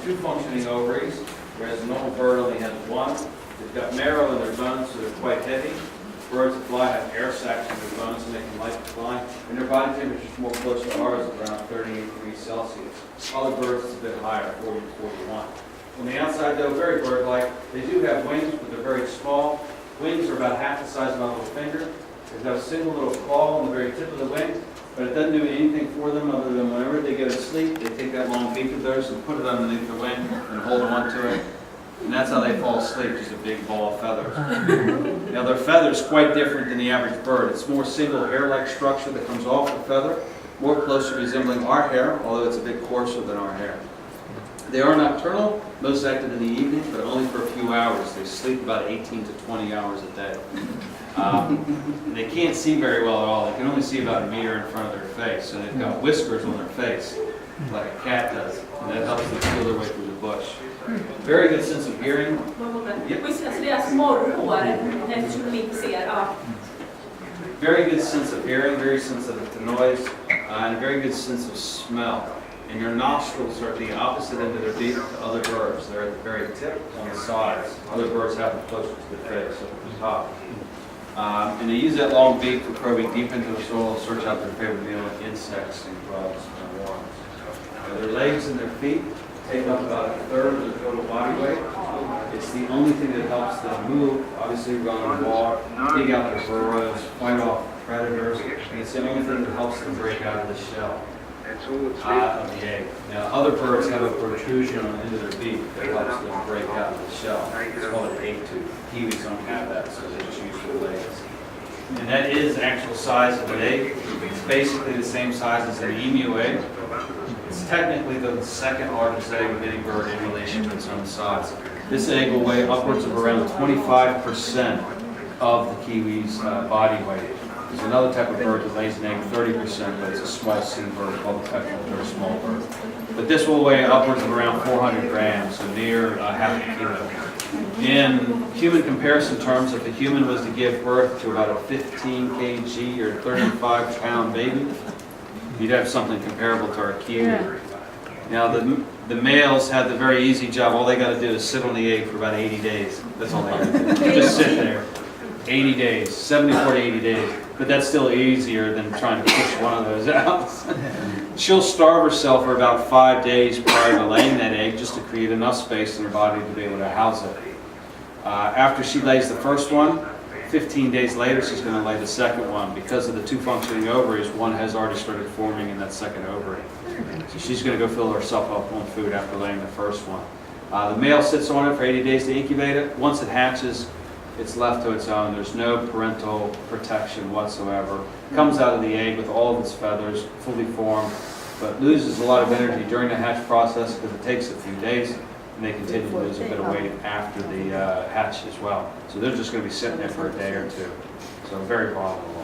two functioning ovaries, whereas a normal bird only has one. They've got marrow in their bones, so they're quite heavy. Birds that fly have air sacs in their bones to make them light to fly, and their body temperature is more close to ours at around 38 degrees Celsius. Other birds, it's a bit higher, 40 to 41. On the outside, though, very bird-like. They do have wings, but they're very small. Wings are about half the size of my little finger. They've got a single little claw on the very tip of the wing, but it doesn't do anything for them other than whenever they go to sleep, they take that long beak of theirs and put it underneath the wing and hold on to it. And that's how they fall asleep, just a big ball of feathers. Now their feather's quite different than the average bird. It's more single hair-like structure that comes off the feather, more closely resembling our hair, although it's a bit coarser than our hair. They are nocturnal, most active in the evening, but only for a few hours. They sleep about 18 to 20 hours a day. They can't see very well at all. They can only see about a meter in front of their face, and they've got whiskers on their face, like a cat does, and that helps them feel their way through the bush. Very good sense of hearing. Very good sense of hearing, very sensitive to noise, and a very good sense of smell. And your nostrils are at the opposite end of their beak to other birds. They're at the very tip on the sides. Other birds have them closer to the face, up at the top. And they use that long beak for probing deep into the soil to search out their favorite meal, like insects and grubs and worms. Their legs and their feet take up about a third of their total body weight. It's the only thing that helps them move, obviously run and walk, dig out their burrows, fight off predators, and it's the only thing that helps them break out of the shell of the egg. Now other birds have a protrusion on the end of their beak that helps them break out of the shell. It's called an egg tooth. Kiwis don't have that, so they just use their legs. And that is the actual size of an egg. It's basically the same size as an emu egg. It's technically the second largest egg of any bird in relation to its own size. This egg will weigh upwards of around 25% of the kiwi's body weight. There's another type of bird that lays an egg 30%, but it's a small seabird called the petrel, very small bird. But this will weigh upwards of around 400 grams, so near half a kilo. In human comparison terms, if a human was to give birth to about a 15 kg or 35-pound baby, you'd have something comparable to our kiwi. Now the males have the very easy job. All they got to do is sit on the egg for about 80 days. That's all they got to do. Just sit there. 80 days, 74 to 80 days. But that's still easier than trying to push one of those out. She'll starve herself for about 5 days prior to laying that egg just to create enough space in her body to be able to house it. After she lays the first one, 15 days later she's going to lay the second one. Because of the two functioning ovaries, one has already started forming in that second ovary. So she's going to go fill herself up on food after laying the first one. The male sits on it for 80 days to incubate it. Once it hatches, it's left to its own. There's no parental protection whatsoever. It comes out of the egg with all of its feathers fully formed, but loses a lot of energy during the hatch process because it takes a few days, and they continue to lose a bit of weight after the hatch as well. So they're just going to be sitting there for a day or two. So very volatile.